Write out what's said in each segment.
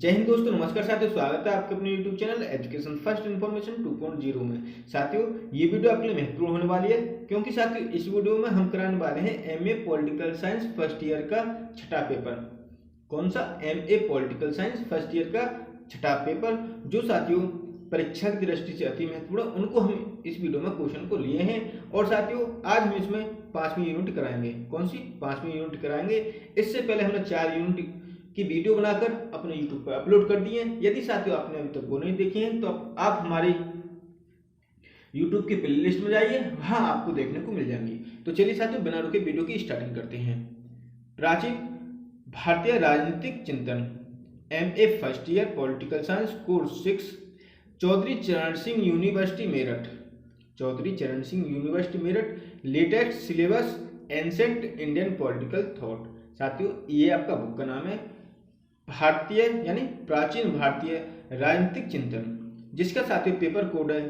जय हिंद दोस्तों, नमस्कार साथियों। स्वागत है आपके अपने YouTube channel education first information 2.0 में। साथियों, ये वीडियो आपके लिए महत्वपूर्ण होने वाली है क्योंकि साथियों इस वीडियो में हम कराने वाले हैं MA political science first year का छठा पेपर। कौन सा? MA political science first year का छठा पेपर, जो साथियों परीक्षा की दृष्टि से अति महत्वपूर्ण, उनको हम इस वीडियो में क्वेश्चन को लिए हैं। और साथियों आज हम इसमें 5वीं यूनिट कराएंगे। कौन सी? 5वीं यूनिट कराएंगे। इससे पहले हमने 4 यूनिट की वीडियो बनाकर अपने YouTube पर अपलोड कर दी है। यदि साथियों आपने अभी तक वो नहीं देखी है तो आप हमारे YouTube की प्लेलिस्ट में जाइए, वहां आपको देखने को मिल जाएंगी। तो चलिए साथियों बिना रुके वीडियो की स्टार्टिंग करते हैं। प्राचीन भारतीय राजनीतिक चिंतन, MA first year political science course 6, Chaudhary Charan Singh university Meerut. Chaudhary Charan Singh university Meerut. Latest syllabus ancient Indian political thought. साथियों ये आपका बुक का नाम है, भारतीय यानी प्राचीन भारतीय राजनीतिक चिंतन, जिसका साथियों पेपर कोड है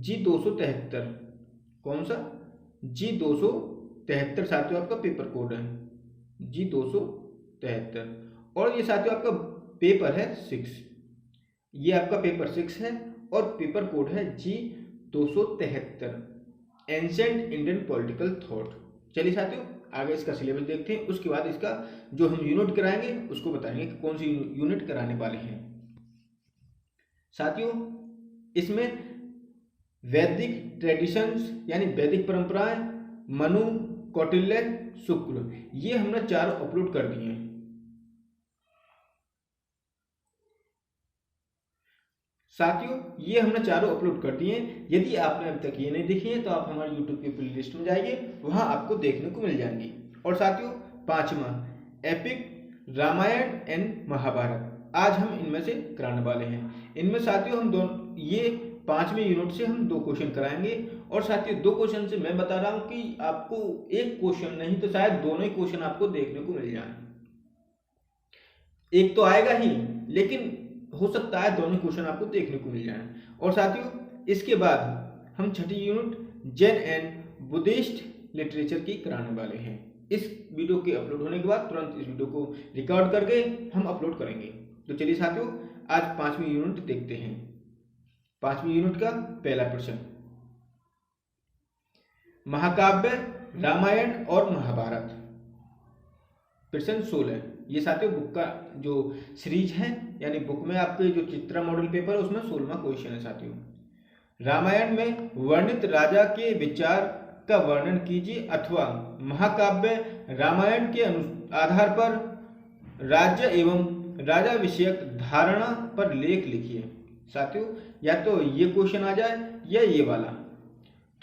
G273। कौन सा? G273 साथियों आपका पेपर कोड है G273। और ये साथियों आपका पेपर है 6। ये आपका पेपर 6 है और पेपर कोड है G273, ancient Indian political thought. चलिए साथियों आगे इसका सिलेबस देखते हैं, उसके बाद इसका जो हम यूनिट कराएंगे उसको बताएंगे कि कौन सी यूनिट कराने वाले हैं। साथियों इसमें वैदिक ट्रेडिशंस यानी वैदिक परंपराएं, मनु, कौटिल्य, शुक्ल, ये हमने 4 अपलोड कर दिए हैं। साथियों ये हमने 4 अपलोड कर दिए हैं। यदि आपने अभी तक ये नहीं देखी है तो आप हमारे YouTube की प्लेलिस्ट में जाइए, वहां आपको देखने को मिल जाएंगी। और साथियों 5वां एपिक रामायण एंड महाभारत, आज हम इनमें से कराने वाले हैं। इनमें साथियों हम दोनों ये 5वीं यूनिट से हम 2 क्वेश्चन कराएंगे। और साथियों 2 क्वेश्चन से मैं बता रहा हूं कि आपको एक क्वेश्चन नहीं तो शायद दोनों ही क्वेश्चन आपको देखने को मिल जाए। एक तो आएगा ही, लेकिन हो सकता है दोनों क्वेश्चन आपको देखने को मिल जाए। और साथियों इसके बाद हम छठी unit Jain and Buddhist literature की कराने वाले हैं। इस वीडियो के अपलोड होने के बाद तुरंत इस वीडियो को रिकॉर्ड करके हम अपलोड करेंगे। तो चलिए साथियों आज 5वीं यूनिट देखते हैं। 5वीं यूनिट का पहला प्रश्न, महाकाव्य रामायण और महाभारत। प्रश्न 16। ये साथियों बुक का जो सीरीज है यानी बुक में आपके जो चित्रा मॉडल पेपर है उसमें 16वां क्वेश्चन है। साथियों रामायण में वर्णित राजा के विचार का वर्णन कीजिए अथवा महाकाव्य रामायण के आधार पर राज्य एवं राजा विषयक धारणा पर लेख लिखिए। साथियों या तो ये क्वेश्चन आ जाए या ये वाला,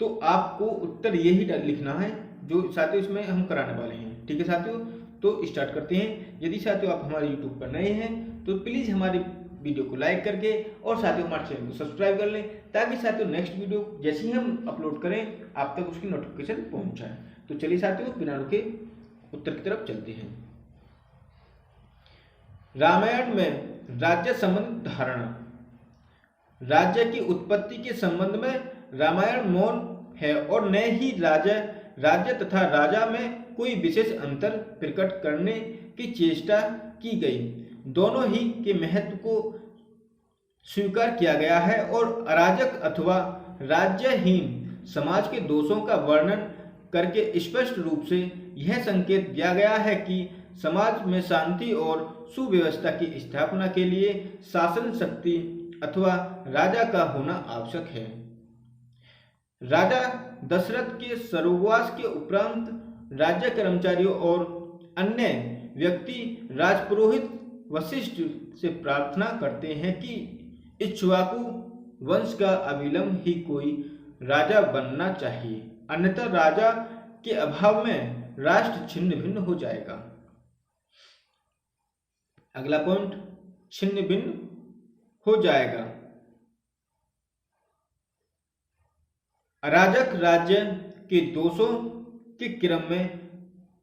तो आपको उत्तर यही लिखना है जो साथियों इसमें हम कराने वाले हैं। ठीक है साथियों, तो स्टार्ट करते हैं। यदि साथियों आप हमारे YouTube पर नए हैं तो प्लीज़ हमारे वीडियो को लाइक करके और साथियों हमारे चैनल को सब्सक्राइब कर लें, ताकि साथियों नेक्स्ट वीडियो जैसे ही हम अपलोड करें आप तक उसकी नोटिफिकेशन पहुंच जाए। तो चलिए साथियों बिना रुके उत्तर की तरफ चलते हैं। रामायण में राज्य संबंध धारणा। राज्य की उत्पत्ति के संबंध में रामायण मौन है और न ही राज्य तथा राजा में कोई विशेष अंतर प्रकट करने की चेष्टा की गई। दोनों ही के महत्व को स्वीकार किया गया है और अराजक अथवा राज्यहीन समाज के दोषों का वर्णन करके स्पष्ट रूप से यह संकेत दिया गया है कि समाज में शांति और सुव्यवस्था की स्थापना के लिए शासन शक्ति अथवा राजा का होना आवश्यक है। राजा दशरथ के स्वर्गवास के उपरांत राज्य कर्मचारियों और अन्य व्यक्ति राजपुरोहित वशिष्ठ से प्रार्थना करते हैं कि इक्ष्वाकु वंश का अविलंब ही कोई राजा बनना चाहिए, अन्यथा राजा के अभाव में राष्ट्र छिन्न भिन्न हो जाएगा। अगला पॉइंट, छिन्न भिन्न हो जाएगा। अराजक राज्य के दोषों के क्रम में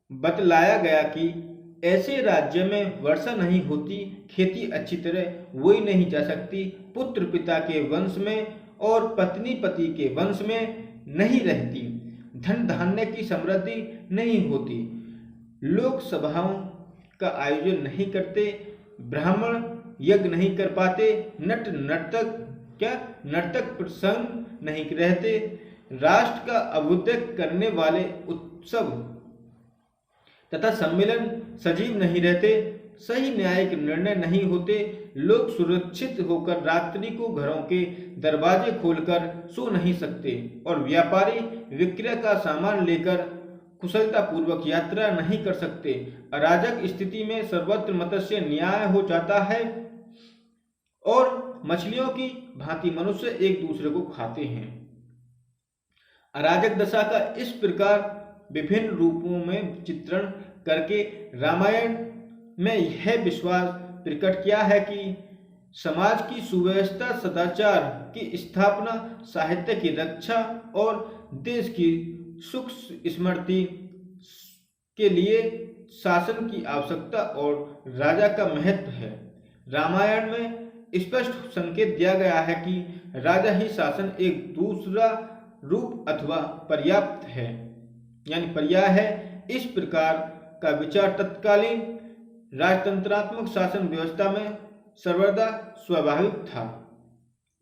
बतलाया गया कि ऐसे राज्य में वर्षा नहीं होती, खेती अच्छी तरह बोई नहीं जा सकती, पुत्र पिता के वंश में और पत्नी पति के वंश में नहीं रहती, धन धान्य की समृद्धि नहीं होती, लोक सभाओं का आयोजन नहीं करते, ब्राह्मण यज्ञ नहीं कर पाते, नर्तक प्रसन्न नहीं रहते, राष्ट्र का अभ्युदय करने वाले उत्सव तथा सम्मेलन सजीव नहीं रहते, सही न्यायिक निर्णय नहीं होते, लोग सुरक्षित होकर रात्रि को घरों के दरवाजे खोलकर सो नहीं सकते और व्यापारी विक्रय का सामान लेकर कुशलतापूर्वक यात्रा नहीं कर सकते। अराजक स्थिति में सर्वत्र मत्स्य न्याय हो जाता है और मछलियों की भांति मनुष्य एक दूसरे को खाते हैं। अराजक दशा का इस प्रकार विभिन्न रूपों में चित्रण करके रामायण में यह विश्वास प्रकट किया है कि समाज की सुव्यवस्था, सदाचार की स्थापना, साहित्य की रक्षा और देश की सुख स्मृति के लिए शासन की आवश्यकता और राजा का महत्व है। रामायण में स्पष्ट संकेत दिया गया है कि राजा ही शासन एक दूसरा रूप अथवा पर्याप्त है, यानी पर्याय है। इस प्रकार का विचार तत्कालीन राजतंत्रात्मक शासन व्यवस्था में सर्वदा स्वाभाविक था।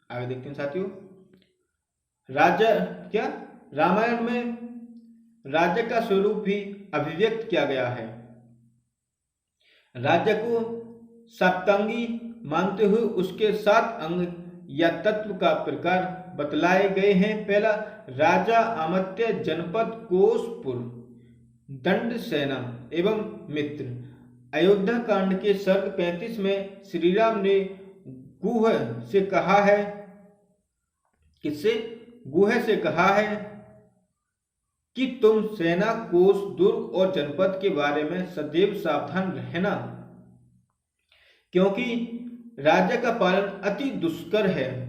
आगे देखते हैं साथियों, रामायण में राज्य का स्वरूप भी अभिव्यक्त किया गया है। राज्य को सप्तांगी मानते हुए उसके 7 अंग या तत्व का प्रकार बतलाए गए हैं। पहला, राजा, अमात्य, जनपद, कोसपुर, दंड, सेना एवं मित्र। अयोध्या कांड के सर्ग 35 में श्री राम ने गुह से कहा है, किससे? गुह से कहा है कि तुम सेना, कोष, दुर्ग और जनपद के बारे में सदैव सावधान रहना, क्योंकि राज्य का पालन अति दुष्कर है।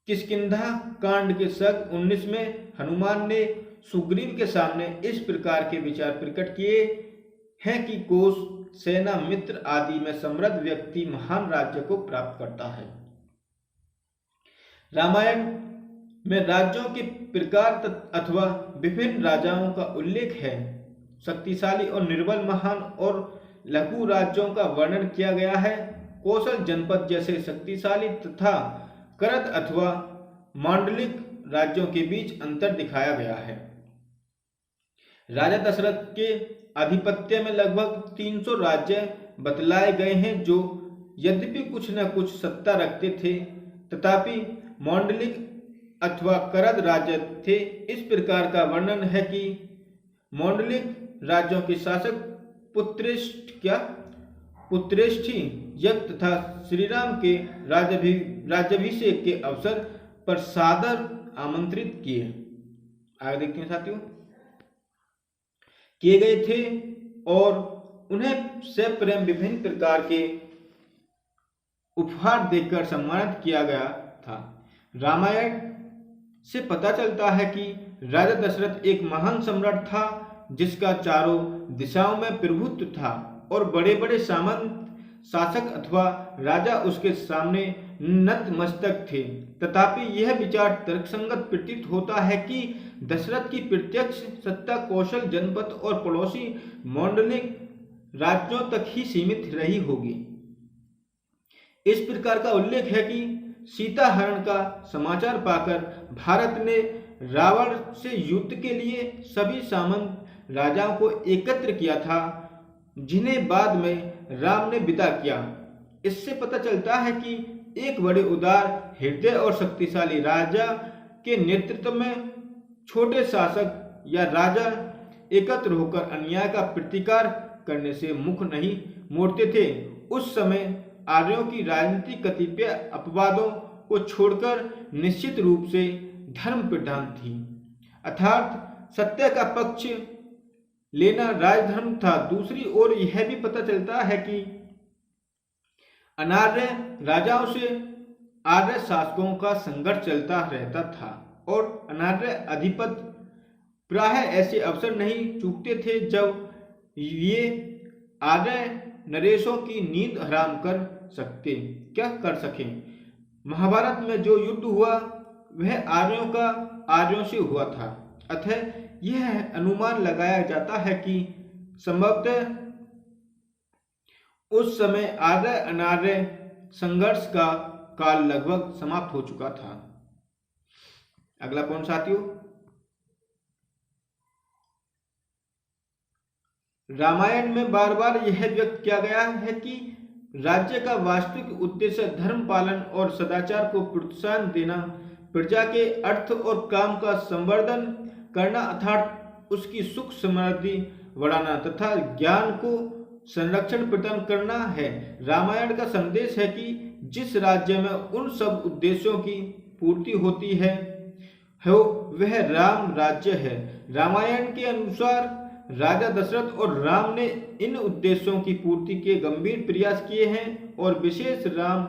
किष्किंधा कांड के सर्ग 19 में हनुमान ने सुग्रीव के सामने इस प्रकार के विचार प्रकट किए हैं कि कोष, सेना, मित्र आदि में समृद्ध व्यक्ति महान राज्य को प्राप्त करता है। रामायण में राज्यों के प्रकार अथवा विभिन्न राजाओं का उल्लेख है। शक्तिशाली और निर्बल, महान और लघु राज्यों का वर्णन किया गया है। कौशल जनपद जैसे शक्तिशाली तथा करद अथवा मांडलिक राज्यों के बीच अंतर दिखाया गया है। राजा दशरथ के आधिपत्य में लगभग 300 राज्य बतलाए गए हैं, जो यद्यपि कुछ न कुछ सत्ता रखते थे, तथापि मांडलिक अथवा करद राज्य थे। इस प्रकार का वर्णन है कि मांडलिक राज्यों के शासक पुत्रेष्ठी यज्ञ तथा श्रीराम के राज्याभिषेक के अवसर पर सादर आमंत्रित किए। आगे देखते हैं साथियों, किए गए थे और उन्हें सप्रेम विभिन्न प्रकार के उपहार देकर सम्मानित किया गया था। रामायण से पता चलता है कि राजा दशरथ एक महान सम्राट था, जिसका चारों दिशाओं में प्रभुत्व था और बड़े बड़े सामंत, शासक अथवा राजा उसके सामने नतमस्तक थे। तथापि यह विचार तर्कसंगत प्रतीत होता है कि दशरथ की प्रत्यक्ष सत्ता कौशल जनपद और पड़ोसी मौंडलिक राज्यों तक ही सीमित रही होगी। इस प्रकार का उल्लेख है कि सीता हरण का समाचार पाकर भारत ने रावण से युद्ध के लिए सभी सामंत राजाओं को एकत्र किया था, जिन्हें बाद में राम ने विदा किया। इससे पता चलता है कि एक बड़े उदार हृदय और शक्तिशाली राजा के नेतृत्व में छोटे शासक या राजा एकत्र होकर अन्याय का प्रतिकार करने से मुख नहीं मोड़ते थे। उस समय आर्यों की राजनीति कतिपय अपवादों को छोड़कर निश्चित रूप से धर्म प्रधान थी, अर्थात सत्य का पक्ष लेना राजधर्म था। दूसरी ओर यह भी पता चलता है कि अनार्य राजाओं से आर्य शासकों का संघर्ष चलता रहता था और अनार्य अधिपति प्रायः ऐसे अवसर नहीं चूकते थे जब ये आर्य नरेशों की नींद हराम कर सकें। महाभारत में जो युद्ध हुआ वह आर्यों से हुआ था। अतः यह अनुमान लगाया जाता है कि संभवतः उस समय आर्य अनार्य संघर्ष का काल लगभग समाप्त हो चुका था। अगला पॉइंट साथियों, रामायण में बार बार यह व्यक्त किया गया है कि राज्य का वास्तविक उद्देश्य धर्म पालन और सदाचार को प्रोत्साहन देना, प्रजा के अर्थ और काम का संवर्धन करना अर्थात उसकी सुख समृद्धि बढ़ाना तथा ज्ञान को संरक्षण प्रदान करना है। रामायण का संदेश है कि जिस राज्य में उन सब उद्देश्यों की पूर्ति होती है वह राम राज्य है। रामायण के अनुसार राजा दशरथ और राम ने इन उद्देश्यों की पूर्ति के गंभीर प्रयास किए हैं और विशेष राम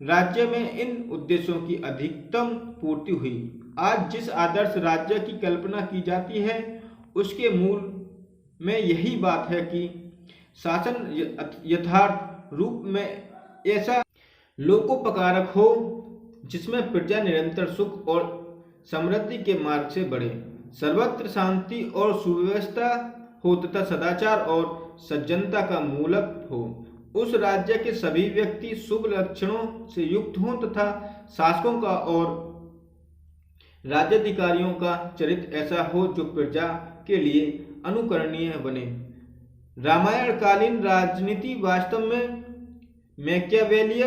राज्य में इन उद्देश्यों की अधिकतम पूर्ति हुई। आज जिस आदर्श राज्य की कल्पना की जाती है उसके मूल में यही बात है कि शासन यथार्थ रूप में ऐसा लोकोपकारक हो जिसमें प्रजा निरंतर सुख और समृद्धि के मार्ग से बढ़े, सर्वत्र शांति और सुव्यवस्था हो तथा सदाचार और सज्जनता का मूलक हो। उस राज्य के सभी व्यक्ति शुभ लक्षणों से युक्त हों तथा शासकों का और राज्याधिकारियों का चरित्र ऐसा हो जो प्रजा के लिए अनुकरणीय बने। रामायण कालीन राजनीति वास्तव में मैकियावेलिय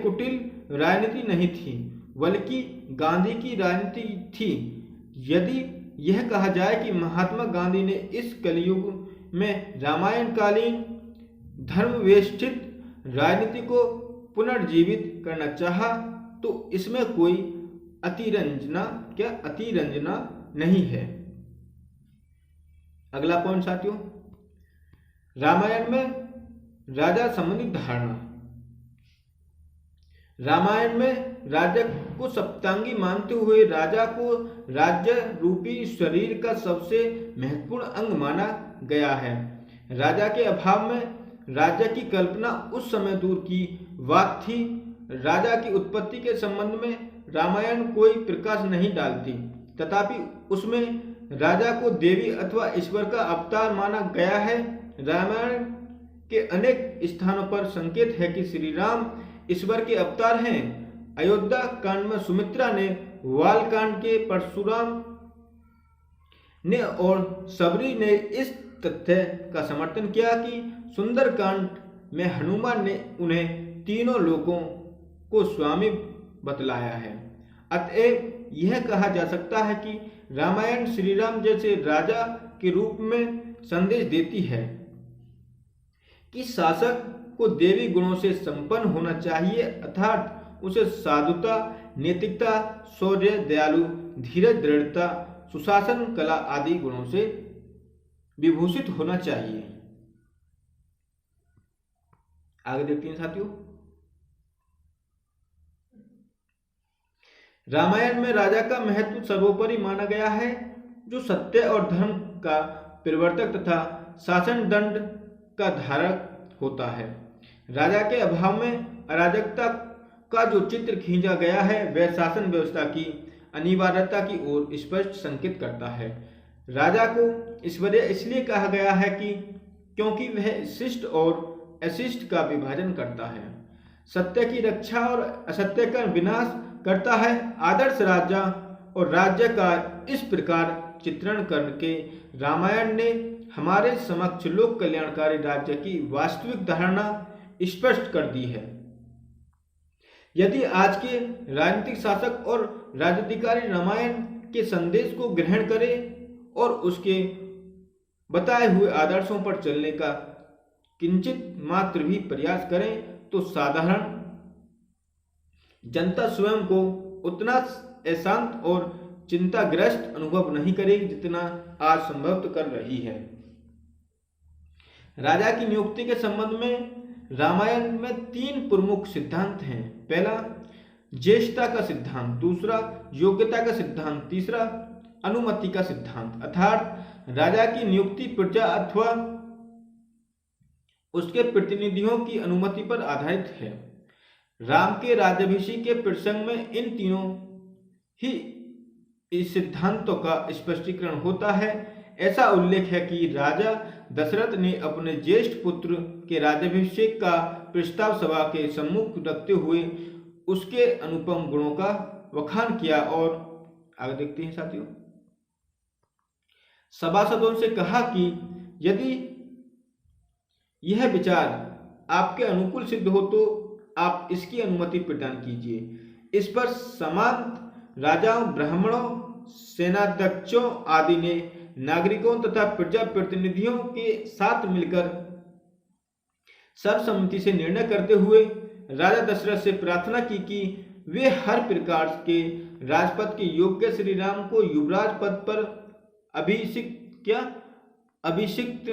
कुटिल राजनीति नहीं थी बल्कि गांधी की राजनीति थी। यदि यह कहा जाए कि महात्मा गांधी ने इस कलयुग में रामायण कालीन धर्मवेष्टित राजनीति को पुनर्जीवित करना चाहा तो इसमें कोई अतिरंजना नहीं है। अगला पॉइंट साथियों, रामायण में राजा संबंधी धारणा। रामायण में राज्य को सप्तांगी मानते हुए राजा को राज्य रूपी शरीर का सबसे महत्वपूर्ण अंग माना गया है। राजा के अभाव में राज्य की कल्पना उस समय दूर की बात थी। राजा की उत्पत्ति के संबंध में रामायण कोई प्रकाश नहीं डालती, तथापि उसमें राजा को देवी अथवा ईश्वर का अवतार माना गया है। रामायण के अनेक स्थानों पर संकेत है कि श्री राम ईश्वर के अवतार हैं। अयोध्या कांड में सुमित्रा ने, वाल कांड के परशुराम ने और सबरी ने इस तथ्य का समर्थन किया कि सुंदर कांड में हनुमान ने उन्हें तीनों लोकों को स्वामी बतलाया है। अतएव यह कहा जा सकता है कि रामायण श्री राम जैसे राजा के रूप में संदेश देती है कि शासक को देवी गुणों से संपन्न होना चाहिए, अर्थात उसे साधुता, नैतिकता, शौर्य, दयालु, धीरज, दृढ़ता, सुशासन कला आदि गुणों से विभूषित होना चाहिए। आगे देखते हैं साथियों, रामायण में राजा का महत्व सर्वोपरि माना गया है, जो सत्य और धर्म का प्रवर्तक तथा शासन दंड का धारक होता है। राजा के अभाव में अराजकता का जो चित्र खींचा गया है वह शासन व्यवस्था की अनिवार्यता की ओर स्पष्ट संकेत करता है। राजा को ईश्वरीय इसलिए कहा गया है कि क्योंकि वह शिष्ट और अशिष्ट का विभाजन करता है, सत्य की रक्षा और असत्य का विनाश करता है। आदर्श राजा और राज्य का इस प्रकार चित्रण करके रामायण ने हमारे समक्ष लोक कल्याणकारी राज्य की वास्तविक धारणा स्पष्ट कर दी है। यदि आज के राजनीतिक शासक और राज्याधिकारी रामायण के संदेश को ग्रहण करें और उसके बताए हुए आदर्शों पर चलने का किंचित मात्र भी प्रयास करें तो साधारण जनता स्वयं को उतना अशांत और चिंताग्रस्त अनुभव नहीं करेगी जितना आज संभवतः कर रही है। राजा की नियुक्ति के संबंध में रामायण में 3 प्रमुख सिद्धांत हैं। पहला ज्येष्ठता का सिद्धांत, दूसरा योग्यता का सिद्धांत, तीसरा अनुमति का सिद्धांत। अर्थात राजा की नियुक्ति प्रजा अथवा उसके प्रतिनिधियों की अनुमति पर आधारित है। राम के राज्याभिषेक के प्रसंग में इन तीनों ही इस सिद्धांतों का स्पष्टीकरण होता है। ऐसा उल्लेख है कि राजा दशरथ ने अपने ज्येष्ठ पुत्र के राज्याभिषेक का प्रस्ताव सभा के सम्मुख रखते हुए उसके अनुपम गुणों का वखान किया। और आगे देखते हैं साथियों, सभासदों से कहा कि यदि यह विचार आपके अनुकूल सिद्ध हो तो आप इसकी अनुमति प्रदान कीजिए। इस पर सामंत राजाओं, ब्राह्मणों, सेनाध्यक्षों आदि ने नागरिकों तथा प्रजा प्रतिनिधियों के साथ मिलकर सर्वसम्मति से निर्णय करते हुए राजा दशरथ से प्रार्थना की कि वे हर प्रकार के राजपद के योग्य श्री राम को युवराज पद पर अभिषिक्त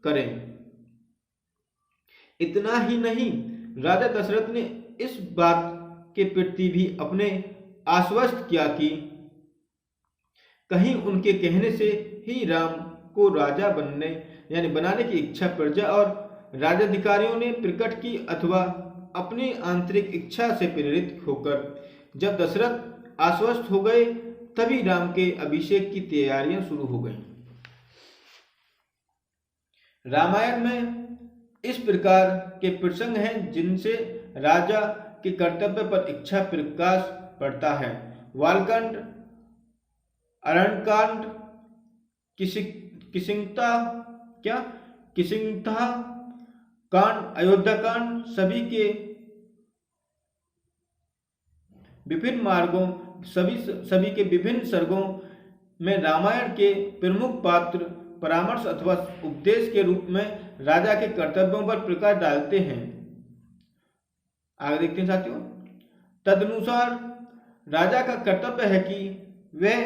करें। इतना ही नहीं, राजा दशरथ ने इस बात के प्रति भी अपने आश्वस्त किया कि कहीं उनके कहने से ही राम को राजा बनाने की इच्छा प्रजा और राजाधिकारियों ने प्रकट की अथवा अपनी आंतरिक इच्छा से प्रेरित होकर जब दशरथ आश्वस्त हो गए तभी राम के अभिषेक की तैयारियां शुरू हो गईं। रामायण में इस प्रकार के प्रसंग हैं जिनसे राजा के कर्तव्य पर इच्छा प्रकाश पड़ता है। बालकांड, अरण्यकांड, किसिंगथा कांड, अयोध्या कांड सभी के विभिन्न सर्गों में रामायण के प्रमुख पात्र परामर्श अथवा उपदेश के रूप में राजा के कर्तव्यों पर प्रकाश डालते हैं। आगे देखते हैं साथियों, तदनुसार राजा का कर्तव्य है कि वह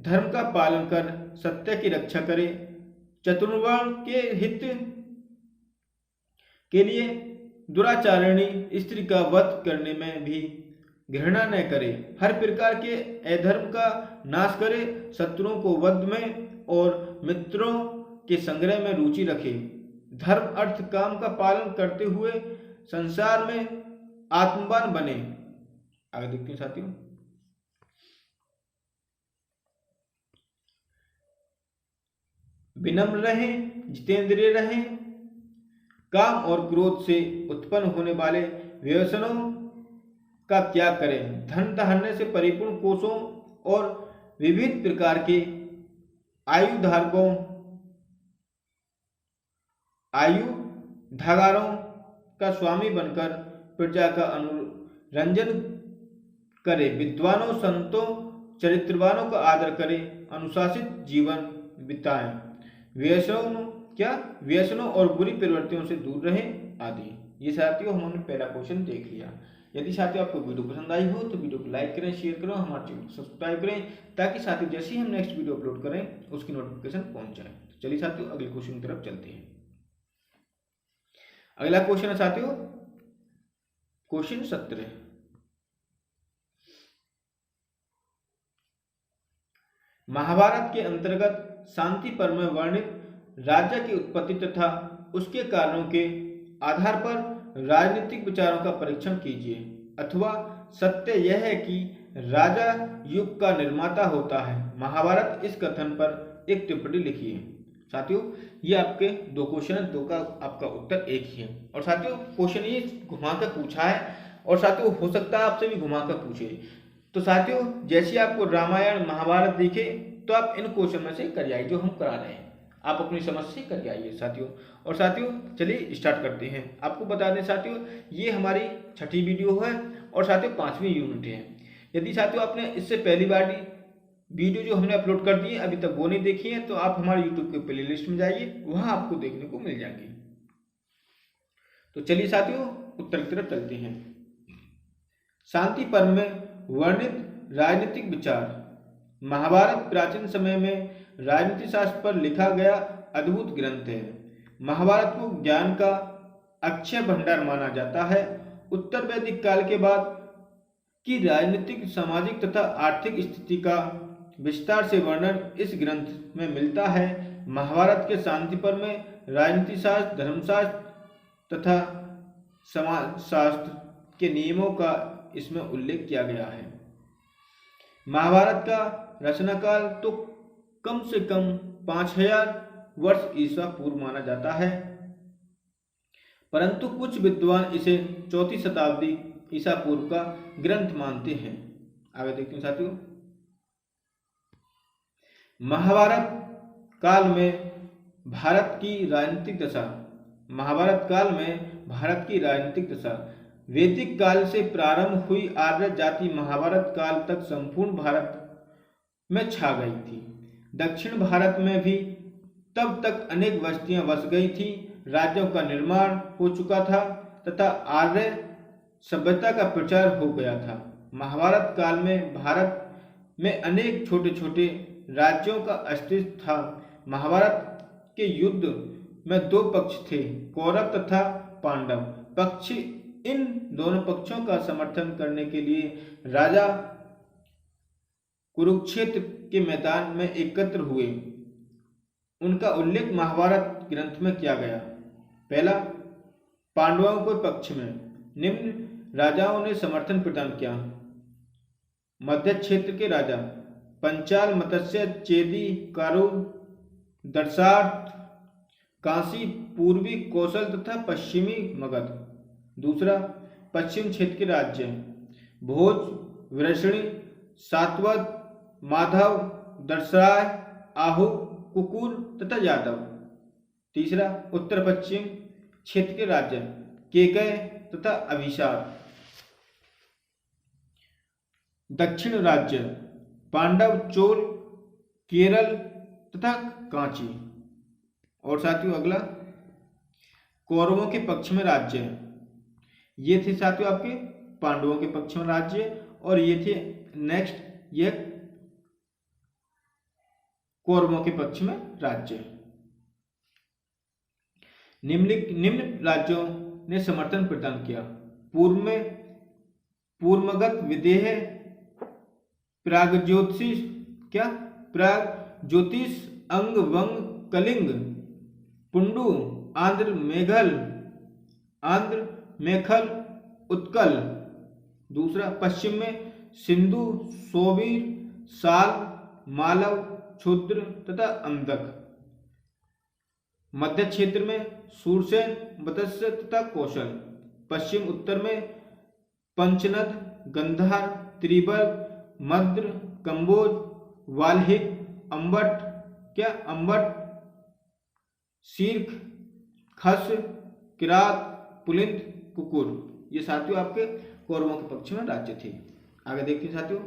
धर्म का पालन कर सत्य की रक्षा करे, चतुर्वर्ण के हित के लिए दुराचारिणी स्त्री का वध करने में भी घृणा न करे, हर प्रकार के अधर्म का नाश करे, शत्रुओं को वध में और मित्रों के संग्रह में रुचि रखे, धर्म अर्थ काम का पालन करते हुए संसार में आत्मवान बने। आगे देखते हैं साथियों, विनम्र रहें, जितेंद्रिय रहें, काम और क्रोध से उत्पन्न होने वाले व्यसनों का त्याग करें, धन धान्य से परिपूर्ण कोषों और विविध प्रकार के आयुधागारों का स्वामी बनकर प्रजा का अनुरंजन करे, विद्वानों, संतों, चरित्रवानों का आदर करें, अनुशासित जीवन बिताएं, व्यसनों और बुरी प्रवृत्तियों से दूर रहें आदि। ये साथियों हमने पहला क्वेश्चन देख लिया। यदि साथियों आपको वीडियो पसंद आई हो तो वीडियो को लाइक करें, शेयर करें, हमारे चैनल को सब्सक्राइब करें ताकि साथियों जैसे ही हम नेक्स्ट वीडियो अपलोड करें उसकी नोटिफिकेशन पहुंच जाए। तो चलिए साथियों अगले क्वेश्चन की तरफ चलते हैं। अगला क्वेश्चन है साथियों क्वेश्चन 17। महाभारत के अंतर्गत शांति पर्व में वर्णित राज्य की उत्पत्ति तथा उसके कारणों के आधार पर राजनीतिक विचारों का परीक्षण कीजिए, अथवा सत्य यह है कि राजा युग का निर्माता होता है। महाभारत इस कथन पर एक टिप्पणी लिखिए। साथियों ये आपके दो क्वेश्चन है, दो का आपका उत्तर एक ही है। और साथियों क्वेश्चन ये घुमाकर पूछा है और साथियों हो सकता है आपसे भी घुमाकर पूछे। तो साथियों जैसे आपको रामायण महाभारत दिखे तो आप इन क्वेश्चन में से कर आइए जो हम करा रहे हैं, आप अपनी समझ से करके आइए साथियों। और साथियों चलिए स्टार्ट करते हैं। आपको बता दें साथियों ये हमारी 6ठी वीडियो है और साथियों 5वीं यूनिट है। यदि साथियों आपने इससे पहली बार वीडियो जो हमने अपलोड कर दी है अभी तक वो नहीं देखी है तो आप हमारे यूट्यूब के प्लेलिस्ट में जाइए, वहां आपको देखने को मिल जाएंगी। तो चलिए साथियों उत्तर की तरफ चलते हैं। शांति पर्व में वर्णित राजनीतिक विचार। महाभारत प्राचीन समय में राजनीति शास्त्र पर लिखा गया अद्भुत ग्रंथ है। महाभारत को ज्ञान का अक्षय भंडार माना जाता है। उत्तर वैदिक काल के बाद की राजनीतिक, सामाजिक तथा आर्थिक स्थिति का विस्तार से वर्णन इस ग्रंथ में मिलता है। महाभारत के शांति पर्व में राजनीति शास्त्र, धर्मशास्त्र तथा समाजशास्त्र के नियमों का इसमें उल्लेख किया गया है। महाभारत का रचनाकाल तो कम से कम 5000 वर्ष ईसा पूर्व माना जाता है, परंतु कुछ विद्वान इसे 4वीं शताब्दी ईसा पूर्व का ग्रंथ मानते हैं। आगे देखते हैं साथियों, महाभारत काल में भारत की राजनीतिक दशा। महाभारत काल में भारत की राजनीतिक दशा वैदिक काल से प्रारंभ हुई आर्य जाति महाभारत काल तक संपूर्ण भारत में छा गई थी। दक्षिण भारत में भी तब तक अनेक बस्तियां बस गई थी, राज्यों का निर्माण हो चुका था तथा आर्य सभ्यता का प्रचार हो गया था। महाभारत काल में भारत में अनेक छोटे छोटे राज्यों का अस्तित्व था। महाभारत के युद्ध में 2 पक्ष थे, कौरव तथा पांडव पक्ष। इन दोनों पक्षों का समर्थन करने के लिए राजा कुरुक्षेत्र के मैदान में एकत्र हुए। उनका उल्लेख महाभारत ग्रंथ में किया गया। पहला, पांडवों के पक्ष में निम्न राजाओं ने समर्थन प्रदान किया। मध्य क्षेत्र के राजा पंचाल, मत्स्य, चेदी, कारू, दर्शार्थ, काशी, पूर्वी कौशल तथा पश्चिमी मगध। दूसरा, पश्चिम क्षेत्र के राज्य भोज, वृषणी, सातवत, माधव, दर्शराय, आहु, कुकुर तथा यादव। तीसरा, उत्तर पश्चिम क्षेत्र के राज्य केकय तथा अभिसार। दक्षिण राज्य पांडव, चोल, केरल तथा कांची। और साथियों अगला, कौरवों के पक्ष में राज्य। ये थे साथियों आपके पांडवों के पक्ष में राज्य, और ये थे नेक्स्ट ये कौरवों के पक्ष में राज्य। निम्न राज्यों ने समर्थन प्रदान किया। पूर्व में पूर्वमगध, विदेह, प्रागज्योतिष प्रागज्योतिष, अंग, वंग, कलिंग, पुंडु, आंध्र, मेखल, उत्कल। दूसरा, पश्चिम में सिंधु, सोवीर, साल, मालव, क्षुद्र तथा अंधक। मध्य क्षेत्र में सूरसेन, मत्स्य तथा कौशल। पश्चिम उत्तर में पंचनद, गंधार, त्रिवर्ग, मद्र, कंबोज, वाल्हिक, अंबट, शीर्ख, खस, किरात, पुलिंद, कुकुर। ये साथियों आपके कौरवों के पक्ष में राज्य थे। आगे देखते हैं साथियों,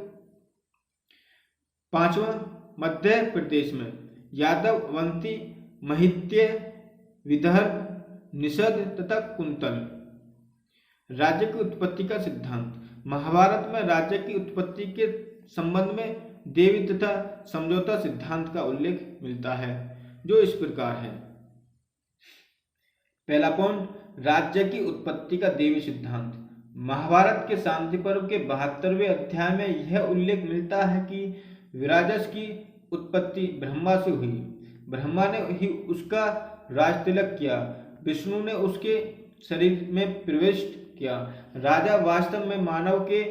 5वां, मध्य प्रदेश में यादव, अवंती, महित्य, विदर्भ, निषद तथा कुंतल। राज्य की उत्पत्ति का सिद्धांत। महाभारत में राज्य की उत्पत्ति के संबंध में देवी तथा समझौता सिद्धांत का उल्लेख मिलता है, जो इस प्रकार है। पहला पॉइंट, राज्य की उत्पत्ति का देवी सिद्धांत। महाभारत के शांति पर्व के 72वें अध्याय में यह उल्लेख मिलता है कि विराजस की उत्पत्ति ब्रह्मा से हुई। ब्रह्मा ने ही उसका राज तिलक किया, विष्णु ने उसके शरीर में प्रवेश किया। राजा वास्तव में मानव के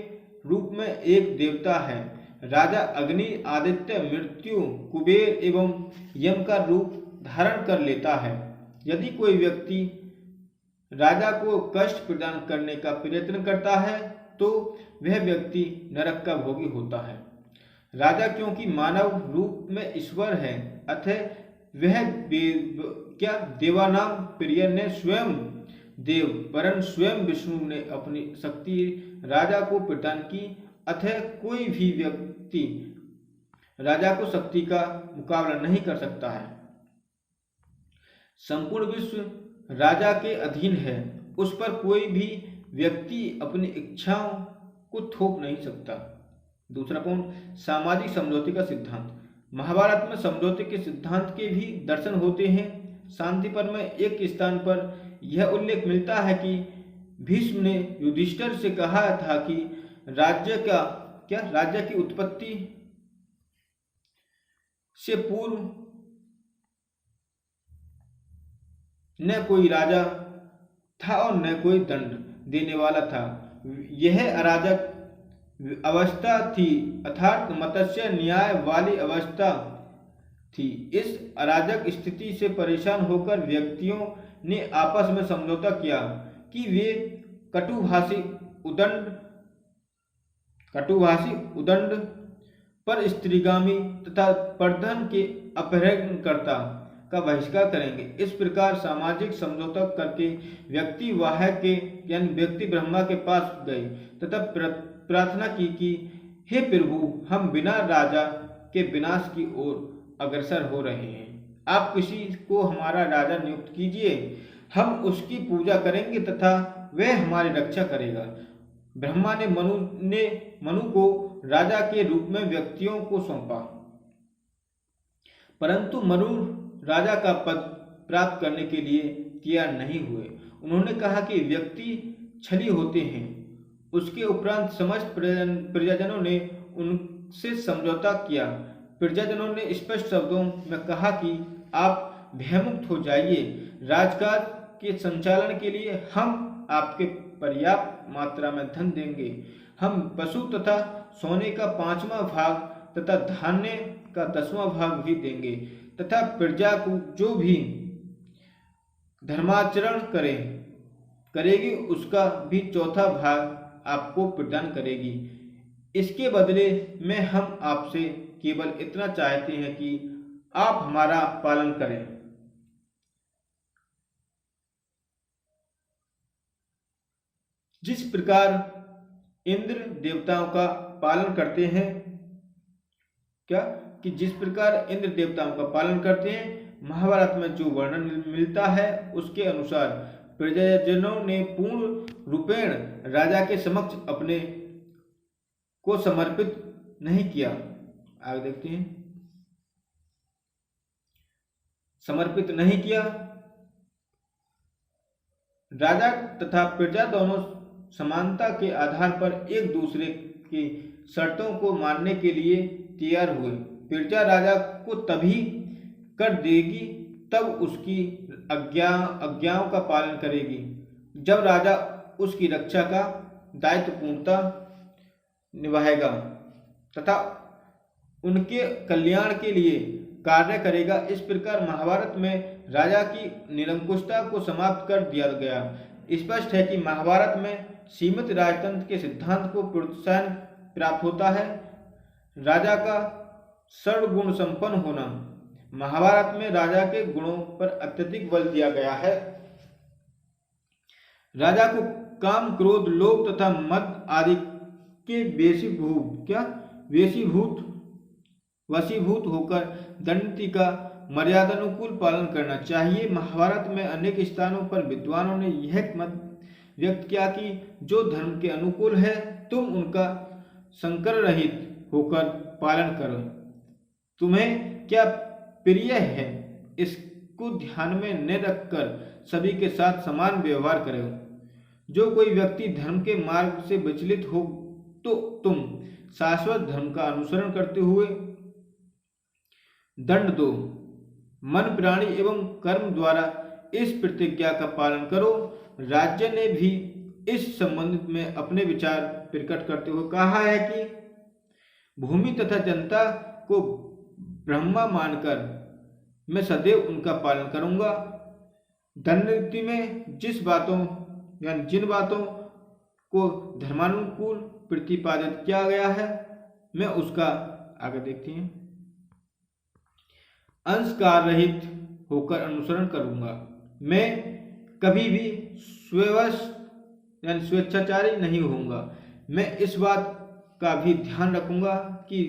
रूप में एक देवता है। राजा अग्नि, आदित्य, मृत्यु, कुबेर एवं यम का रूप धारण कर लेता है। यदि कोई व्यक्ति राजा को कष्ट प्रदान करने का प्रयत्न करता है तो वह व्यक्ति नरक का भोगी होता है। राजा क्योंकि मानव रूप में ईश्वर है, अतः वह देवानाम प्रिय ने स्वयं देव वरन स्वयं विष्णु ने अपनी शक्ति राजा को प्रदान की। अतः कोई भी व्यक्ति राजा को शक्ति का मुकाबला नहीं कर सकता है। संपूर्ण विश्व राजा के अधीन है, उस पर कोई भी व्यक्ति अपनी इच्छाओं को थोप नहीं सकता। दूसरा पॉइंट, सामाजिक समझौते का सिद्धांत। महाभारत में समझौते के सिद्धांत के भी दर्शन होते हैं। शांति पर्व में एक स्थान पर यह उल्लेख मिलता है कि भीष्म ने युधिष्ठिर से कहा था कि राज्य की उत्पत्ति से पूर्व न कोई राजा था और न कोई दंड देने वाला था। यह अराजक अवस्था थी, अर्थात मत्स्य न्याय वाली अवस्था। थी। इस अराजक स्थिति से परेशान होकर व्यक्तियों ने आपस में समझौता किया कि वे कटुभाषी उदंड पर स्त्रीगामी तथा परधन के अपहरणकर्ता का बहिष्कार करेंगे। इस प्रकार सामाजिक समझौता करके व्यक्ति व्यक्ति ब्रह्मा के पास गए तथा प्रार्थना की कि हे प्रभु, हम बिना राजा के विनाश की ओर अग्रसर हो रहे हैं। आप किसी को हमारा राजा नियुक्त कीजिए, हम उसकी पूजा करेंगे तथा वह हमारी रक्षा करेगा। ब्रह्मा ने मनु को राजा के रूप में व्यक्तियों को सौंपा, परंतु मनु राजा का पद प्राप्त करने के लिए तैयार नहीं हुए। उन्होंने कहा कि व्यक्ति छली होते हैं। उसके उपरांत समस्त प्रजाजनों ने उनसे समझौता किया। प्रजाजनों ने स्पष्ट शब्दों में कहा कि आप भयमुक्त हो जाइए। राजकाज के संचालन के लिए हम आपके पर्याप्त मात्रा में धन देंगे। हम पशु तथा सोने का 5वां भाग तथा धान्य का 10वां भाग भी देंगे तथा प्रजा को जो भी धर्माचरण करेगी उसका भी 4था भाग आपको प्रदान करेगी। इसके बदले में हम आपसे केवल इतना चाहते हैं कि आप हमारा पालन करें। जिस प्रकार इंद्र देवताओं का पालन करते हैं जिस प्रकार इंद्र देवताओं का पालन करते हैं, महाभारत में जो वर्णन मिलता है उसके अनुसार प्रजाजनों ने पूर्ण रूपेण राजा के समक्ष अपने को समर्पित नहीं किया। आगे देखते हैं। समर्पित नहीं किया। राजा तथा प्रजा दोनों समानता के आधार पर एक दूसरे की शर्तों को मानने के लिए तैयार हुए। प्रजा राजा को तभी कर देगी तब उसकी आज्ञाओं का पालन करेगी जब राजा उसकी रक्षा का दायित्व पूर्णतः निभाएगा तथा उनके कल्याण के लिए कार्य करेगा। इस प्रकार महाभारत में राजा की निरंकुशता को समाप्त कर दिया गया। स्पष्ट है कि महाभारत में सीमित राजतंत्र के सिद्धांत को प्रोत्साहन प्राप्त होता है। राजा का सर्वगुण संपन्न होना। महाभारत में राजा के गुणों पर अत्यधिक बल दिया गया है। राजा को काम, क्रोध, लोभ तथा मद आदि के वशीभूत होकर दंडनीति का मर्यादानुकूल पालन करना चाहिए। महाभारत में अनेक स्थानों पर विद्वानों ने यह मत व्यक्त किया कि जो धर्म के अनुकूल है तुम उनका संकर रहित होकर पालन करो। तुम्हें क्या प्रिय है इसको ध्यान में न रखकर सभी के साथ समान व्यवहार करो। जो कोई व्यक्ति धर्म के मार्ग से विचलित हो तो तुम शाश्वत धर्म का अनुसरण करते हुए दंड दो। मन, प्राणी एवं कर्म द्वारा इस प्रतिज्ञा का पालन करो। राज्य ने भी इस संबंध में अपने विचार प्रकट करते हुए कहा है कि भूमि तथा जनता को ब्रह्मा मानकर मैं सदैव उनका पालन करूंगा। दंडनीति में जिन बातों को धर्मानुकूल प्रतिपादित किया गया है मैं उसका आगे देखते हैं अंशकार रहित होकर अनुसरण करूंगा। मैं कभी भी स्वेच्छाचारी नहीं होऊंगा। मैं इस बात का भी ध्यान रखूंगा कि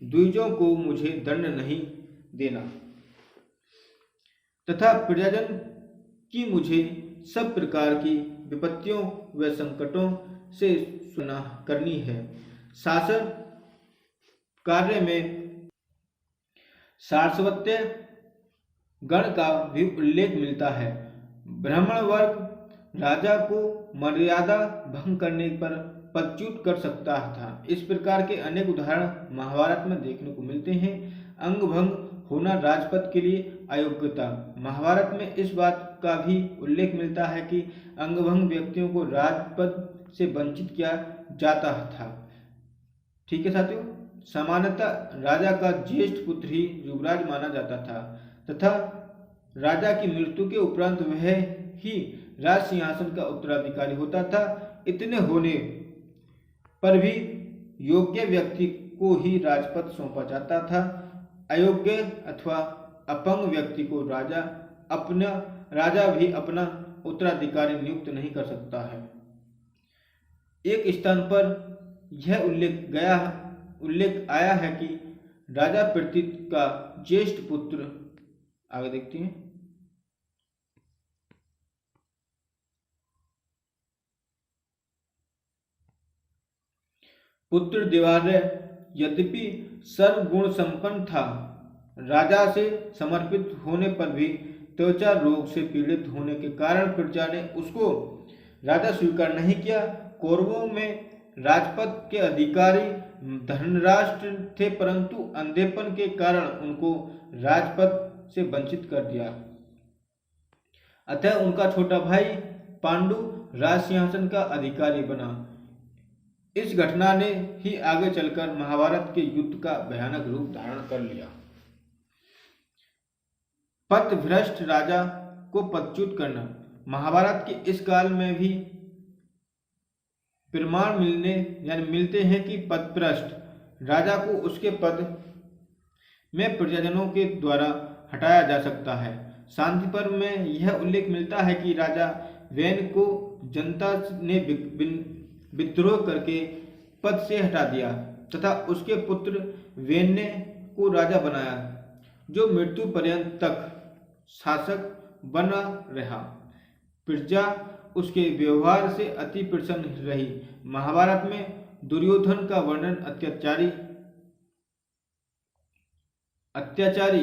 द्विजों को मुझे दंड नहीं देना तथा प्रजाजन की मुझे सब प्रकार की विपत्तियों व संकटों से सुना करनी है। शासन कार्य में सारस्वत गण का भी उल्लेख मिलता है। ब्राह्मण वर्ग राजा को मर्यादा भंग करने पर पदच्युत कर सकता था। इस प्रकार के अनेक उदाहरण महाभारत में देखने को मिलते हैं। अंग भंग होना राजपद के लिए अयोग्यता। महाभारत में इस बात का भी उल्लेख मिलता है कि अंगभंग व्यक्तियों को राजपद से वंचित किया जाता था। ठीक है साथियों, सामान्यतः राजा का ज्येष्ठ पुत्र ही युवराज माना जाता था तथा राजा की मृत्यु के उपरांत वह ही राज सिंहासन का उत्तराधिकारी होता था। इतने होने पर भी योग्य व्यक्ति को ही राजपद सौंपा जाता था। अयोग्य अथवा अपंग व्यक्ति को राजा भी अपना उत्तराधिकारी नियुक्त नहीं कर सकता है। एक स्थान पर यह उल्लेख आया है कि राजा पृथ्वी का ज्येष्ठ पुत्र, आगे देखते हैं, पुत्र देवार्य यद्यपि सर्वगुण संपन्न था, राजा से समर्पित होने पर भी त्वचा रोग से पीड़ित होने के कारण प्रजा ने उसको राजा स्वीकार नहीं किया। कौरवों में राजपद के अधिकारी धनराष्ट्र थे, परंतु अंधेपन के कारण उनको राजपद से वंचित कर दिया। अतः उनका छोटा भाई पांडु राज सिंहासन का अधिकारी बना। इस घटना ने ही आगे चलकर महाभारत के युद्ध का भयानक रूप धारण कर लिया। पदभ्रष्ट राजा को पदच्युत करना। महाभारत के इस काल में भी प्रमाण मिलते हैं कि पदभ्रष्ट राजा को उसके पद में प्रजाजनों के द्वारा हटाया जा सकता है। शांति पर्व में यह उल्लेख मिलता है कि राजा वैन को जनता ने विद्रोह करके पद से हटा दिया तथा उसके पुत्र वेन्य को राजा बनाया, जो मृत्यु पर्यंत तक शासक बना रहा। प्रजा उसके व्यवहार से अति प्रसन्न रही। महाभारत में दुर्योधन का वर्णन अत्याचारी,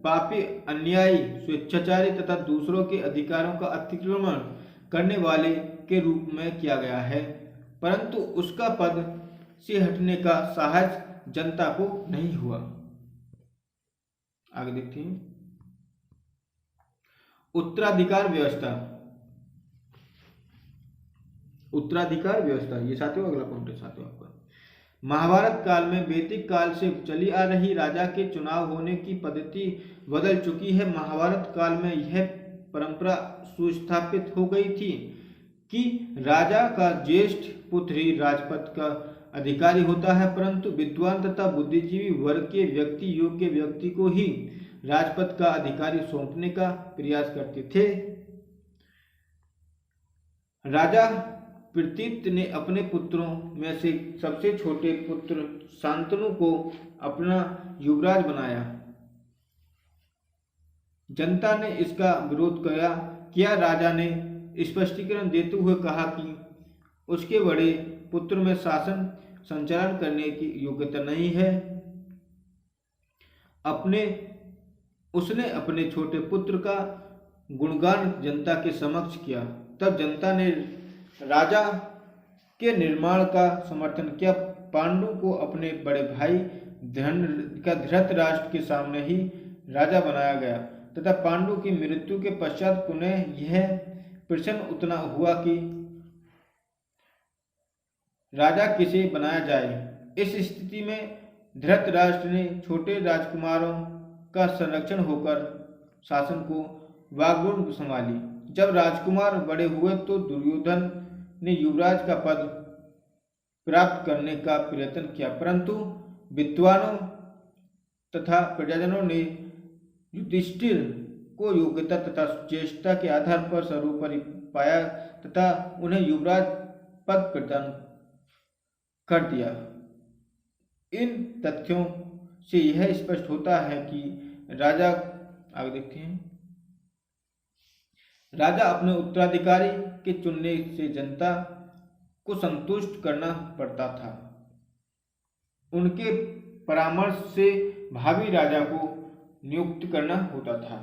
पापी, अन्यायी, स्वेच्छाचारी तथा दूसरों के अधिकारों का अतिक्रमण करने वाले के रूप में किया गया है, परंतु उसका पद से हटने का साहस जनता को नहीं हुआ। आगे देखते हैं, उत्तराधिकार व्यवस्था ये साथियों अगला पॉइंट है साथियों आपका। महाभारत काल में वैदिक काल से चली आ रही राजा के चुनाव होने की पद्धति बदल चुकी है। महाभारत काल में यह परंपरा सुस्थापित हो गई थी कि राजा का ज्येष्ठ पुत्र ही राजपद का अधिकारी होता है, परंतु विद्वान तथा बुद्धिजीवी वर्ग के व्यक्ति योग्य व्यक्ति को ही राजपद का अधिकारी सौंपने का प्रयास करते थे। राजा पृथ्वी ने अपने पुत्रों में से सबसे छोटे पुत्र शांतनु को अपना युवराज बनाया। जनता ने इसका विरोध किया। राजा ने स्पष्टीकरण देते हुए कहा कि उसके बड़े पुत्र में शासन संचालन करने की योग्यता नहीं है। उसने अपने छोटे पुत्र का गुणगान जनता के समक्ष किया। तब जनता ने राजा के निर्माण का समर्थन किया। पांडु को अपने बड़े भाई धृतराष्ट्र के सामने ही राजा बनाया गया तथा पांडु की मृत्यु के पश्चात पुनः यह प्रश्न उतना हुआ कि राजा किसे बनाया जाए। इस स्थिति में धृतराष्ट्र ने छोटे राजकुमारों का संरक्षण होकर शासन को वागडोर संभाली। जब राजकुमार बड़े हुए तो दुर्योधन ने युवराज का पद प्राप्त करने का प्रयत्न किया, परंतु विद्वानों तथा प्रजाजनों ने युधिष्ठिर को योग्यता तथा ज्येष्ठता के आधार पर सर्वोपरि पाया तथा उन्हें युवराज पद प्रदान कर दिया। इन तथ्यों से यह स्पष्ट होता है कि राजा, आगे देखते हैं, राजा अपने उत्तराधिकारी के चुनने से जनता को संतुष्ट करना पड़ता था। उनके परामर्श से भावी राजा को नियुक्त करना होता था।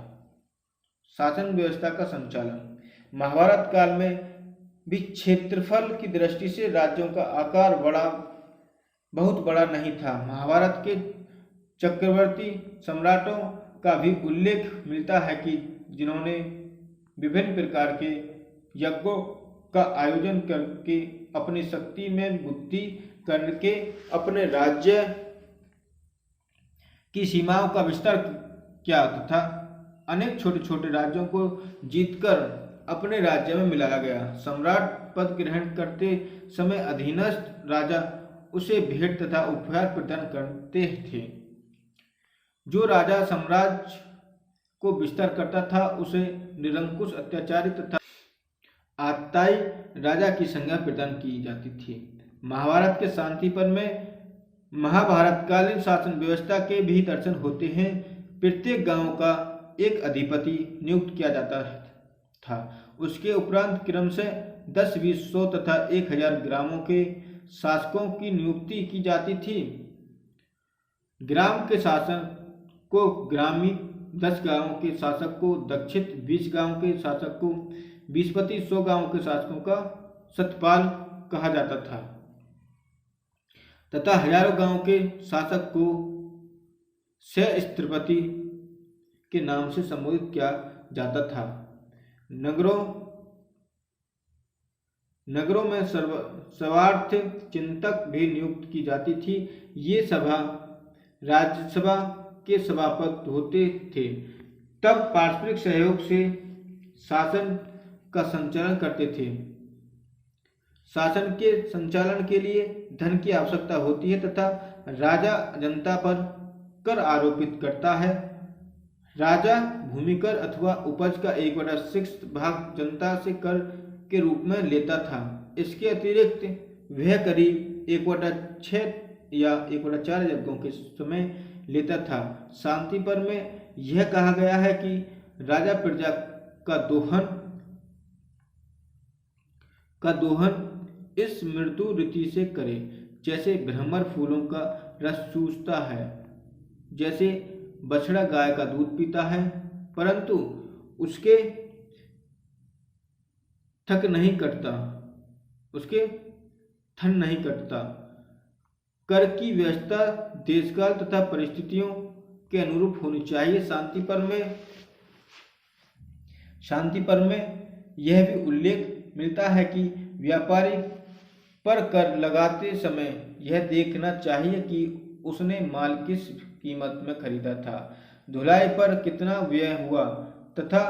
शासन व्यवस्था का संचालन। महाभारत काल में भी क्षेत्रफल की दृष्टि से राज्यों का आकार बहुत बड़ा नहीं था। महाभारत के चक्रवर्ती सम्राटों का भी उल्लेख मिलता है कि जिन्होंने विभिन्न प्रकार के यज्ञों का आयोजन करके अपनी शक्ति में बुद्धि करके अपने राज्य की सीमाओं का विस्तार किया तथा अनेक छोटे छोटे राज्यों को जीतकर अपने राज्य में मिलाया गया। सम्राट पद ग्रहण करते समय अधीनस्थ राजा उसे भेंट तथा उपहार प्रदान करते थे। जो राजा साम्राज्य को विस्तार करता था उसे निरंकुश, अत्याचारी तथा आतताई राजा की संज्ञा प्रदान की जाती थी। महाभारत के शांति पर्व में महाभारतकालीन शासन व्यवस्था के भी दर्शन होते हैं। प्रत्येक गांव का एक अधिपति नियुक्त किया जाता था। उसके उपरांत क्रम से 10, 20, 100 तथा 1000 ग्रामों के शासकों की नियुक्ति की जाती थी। ग्राम के शासक को ग्रामी, 10 गांवों के शासक को दक्षित, 20 गांव के शासक को बीसपति, 100 गांवों के शासकों का सतपाल कहा जाता था तथा हजारों गांवों के शासक को सहस्त्रपति के नाम से संबोधित किया जाता था। नगरों में सर्वार्थ चिंतक भी नियुक्त की जाती थी। ये सभा राज्यसभा के सभापति होते थे। तब पारस्परिक सहयोग से शासन का संचालन करते थे। शासन के संचालन के लिए धन की आवश्यकता होती है तथा राजा जनता पर कर आरोपित करता है। राजा भूमि कर अथवा उपज का 1/6 भाग जनता से कर के रूप में लेता था। इसके अतिरिक्त वह करीब 1/6 या 1/4 यज्ञों के समय लेता था। शांति पर्व में यह कहा गया है कि राजा प्रजा का दोहन इस मृत्यु रीति से करे, जैसे भ्रमर फूलों का रस चूसता है, जैसे बछड़ा गाय का दूध पीता है, परंतु उसके थन नहीं कटता। कर की व्यवस्था देशकाल तथा परिस्थितियों के अनुरूप होनी चाहिए। शांति पर्व में यह भी उल्लेख मिलता है कि व्यापारी पर कर लगाते समय यह देखना चाहिए कि उसने माल किस कीमत में खरीदा था, धुलाई पर कितना व्यय हुआ तथा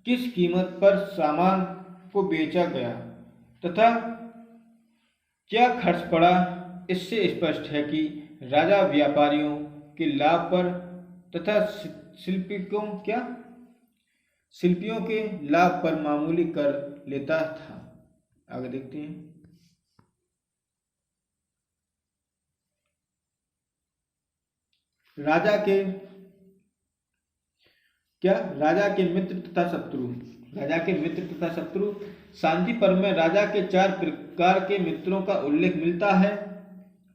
किस कीमत पर सामान को बेचा गया तथा क्या खर्च पड़ा। इससे स्पष्ट है कि राजा व्यापारियों के लाभ पर तथा शिल्पियों के लाभ पर मामूली कर लेता था। आगे देखते हैं। राजा के मित्र तथा शत्रु। शांति पर्व में राजा के 4 प्रकार के मित्रों का उल्लेख मिलता है।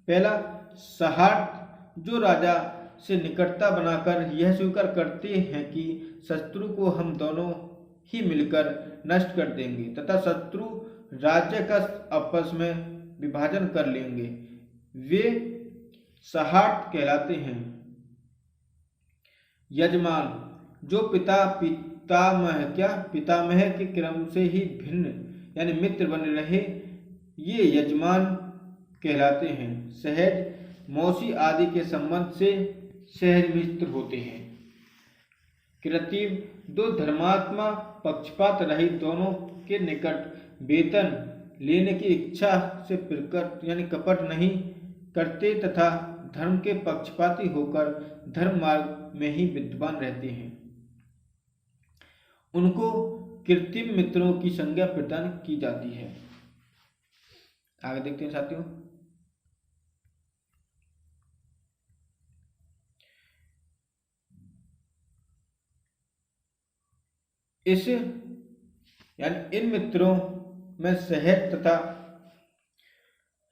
पहला, सहार्थ, जो राजा से निकटता बनाकर यह स्वीकार करते हैं कि शत्रु को हम दोनों ही मिलकर नष्ट कर देंगे तथा शत्रु राज्य का आपस में विभाजन कर लेंगे, वे सहार्थ कहलाते हैं। यजमान, जो पितामह के क्रम से ही भिन्न यानी मित्र बने रहे, ये यजमान कहलाते हैं। सहज, मौसी आदि के संबंध से सहज मित्र होते हैं। कृत्रिम, दो धर्मात्मा पक्षपात रहित दोनों के निकट वेतन लेने की इच्छा से प्रकट यानी कपट नहीं करते तथा धर्म के पक्षपाती होकर धर्म मार्ग में ही विद्वान रहते हैं, उनको कृत्रिम मित्रों की संज्ञा प्रदान की जाती है। आगे देखते हैं साथियों। इन मित्रों में सहज तथा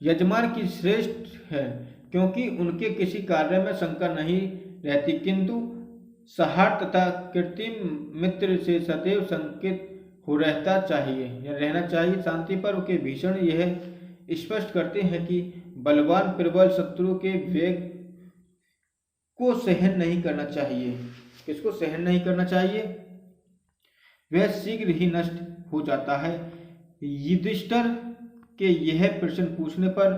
यजमान की श्रेष्ठ है, क्योंकि उनके किसी कार्य में शंका नहीं रहती, किंतु सहार्थ तथा कृत्रिम मित्र से सदैव संकेत हो रहना चाहिए। शांति पर्व के भीषण यह स्पष्ट करते हैं कि बलवान प्रबल शत्रु के वेग को सहन नहीं करना चाहिए। किसको सहन नहीं करना चाहिए? वह शीघ्र ही नष्ट हो जाता है। युधिष्ठिर के यह प्रश्न पूछने पर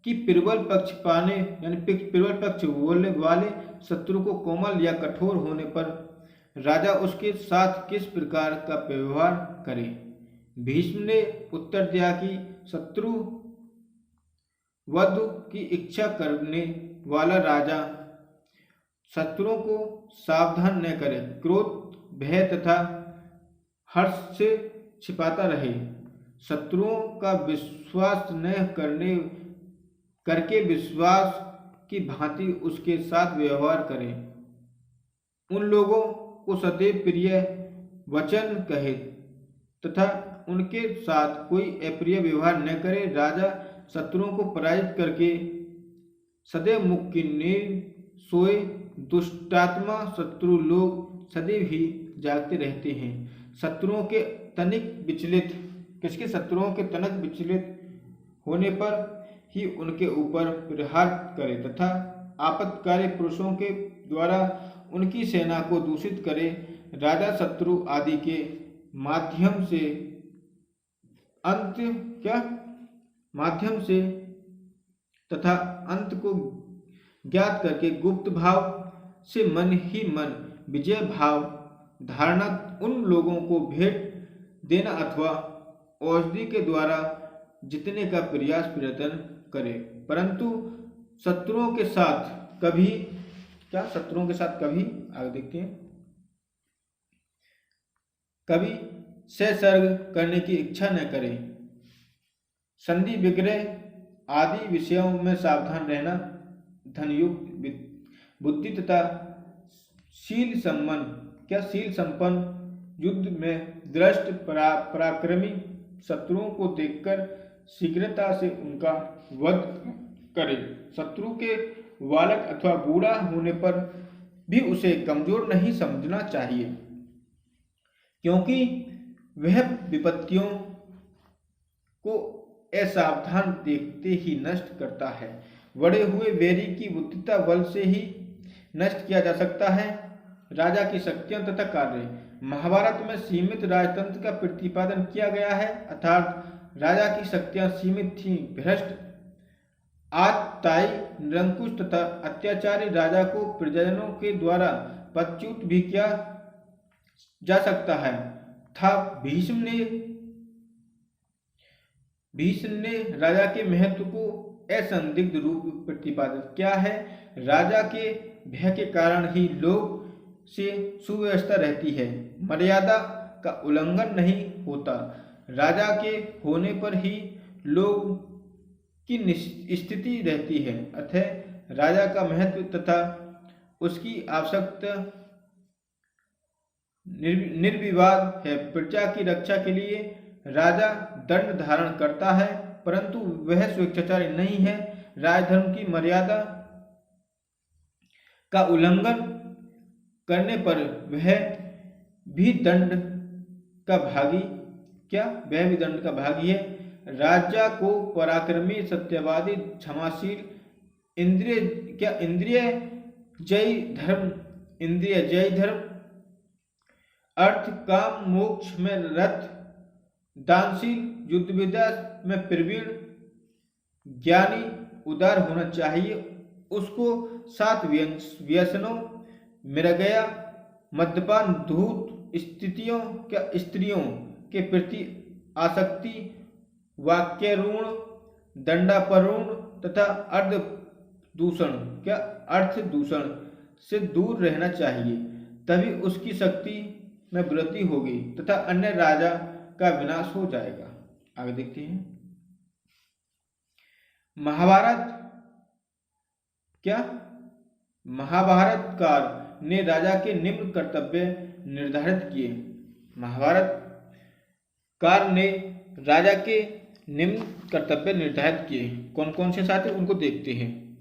कि प्रबल पक्ष पाने यानी प्रबल पक्ष बोलने वाले शत्रु को कोमल या कठोर होने पर राजा उसके साथ किस प्रकार का व्यवहार करे। भीष्म ने उत्तर दिया कि शत्रु वध की इच्छा करने वाला राजा शत्रुओं को सावधान न करे, क्रोध भय तथा हर्ष से छिपाता रहे, शत्रुओं का विश्वास न करके विश्वास की भांति उसके साथ व्यवहार करें, उन लोगों को सदैव प्रिय वचन कहे तथा उनके साथ कोई अप्रिय व्यवहार न करे। राजा शत्रुओं को पराजित करके सदैव मुख की नींद सोए। दुष्टात्मा शत्रु लोग सदैव ही जागते रहते हैं। शत्रुओं के तनिक विचलित होने पर ही उनके ऊपर प्रहार करे तथा आपत्काली पुरुषों के द्वारा उनकी सेना को दूषित करे। राजा शत्रु आदि के माध्यम से तथा अंत को ज्ञात करके गुप्त भाव से मन ही मन विजय भाव धारणा उन लोगों को भेंट देना अथवा औषधि के द्वारा जीतने का प्रयत्न करे, परंतु शत्रुओं के साथ कभी आगे देखते हैं, कभी संसर्ग करने की इच्छा न करे। संधि विग्रह आदि विषयों में सावधान रहना, धनयुक्त बुद्धि तथा शील संपन्न युद्ध में दृष्ट पराक्रमी शत्रुओं को देखकर शीघ्रता से उनका वध करे। शत्रु के बालक अथवा बूढ़ा होने पर भी उसे कमजोर नहीं समझना चाहिए, क्योंकि वह विपत्तियों को असावधान देखते ही नष्ट करता है। बड़े हुए वैरी की बुद्धिता बल से ही नष्ट किया जा सकता है। राजा की शक्तियां तथा कार्य। महाभारत में सीमित राजतंत्र का प्रतिपादन किया गया है, अर्थात राजा की शक्तियां सीमित थीं। भ्रष्ट आतताई निरंकुश तथा अत्याचारी राजा को प्रजाजनों के द्वारा पदच्युत भी किया जा सकता है था। भीष्म ने राजा के महत्व को असंदिग्ध रूप प्रतिपादित किया है। राजा के भय के कारण ही लोग से सुव्यवस्था रहती है, मर्यादा का उल्लंघन नहीं होता। राजा के होने पर ही लोग की स्थिति रहती है। अतः राजा का महत्व तथा उसकी आवश्यकता निर्विवाद है। प्रजा की रक्षा के लिए राजा दंड धारण करता है, परंतु वह स्वेच्छाचारी नहीं है। राजधर्म की मर्यादा का उल्लंघन करने पर वह भी दंड का भागी है। राजा को पराक्रमी, सत्यवादी, क्षमाशील, इंद्रिय जय धर्म, अर्थ काम मोक्ष में रत, दानशील, युद्ध विद्या में प्रवीण, ज्ञानी, उदार होना चाहिए। उसको 7 व्यसनों, मृगया, मद्यपान, धूर्त, स्त्रियों के प्रति आसक्ति, वाक्यरूण, दंडापरूण तथा अर्थ दूषण से दूर रहना चाहिए, तभी उसकी शक्ति में वृद्धि होगी तथा अन्य राजा का विनाश हो जाएगा। आगे देखते हैं। महाभारतकार ने राजा के निम्न कर्तव्य निर्धारित किए। महाभारतकार ने राजा के निम्न कर्तव्य निर्धारित किए। कौन कौन से साथी, उनको देखते हैं।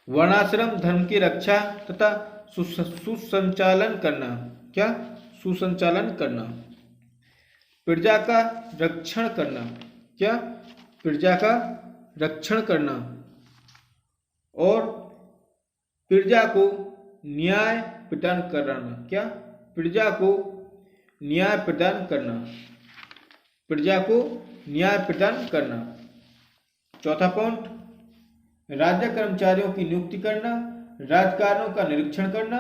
वर्णाश्रम धर्म की रक्षा तथा सुसंचालन करना। सुसंचालन करना। प्रजा का रक्षण करना। प्रजा का रक्षण करना और प्रजा को न्याय प्रदान करना। प्रजा को न्याय प्रदान करना। प्रजा को न्याय प्रदान करना। चौथा पॉइंट, राज्य कर्मचारियों की नियुक्ति करना, राजकारणों का निरीक्षण करना,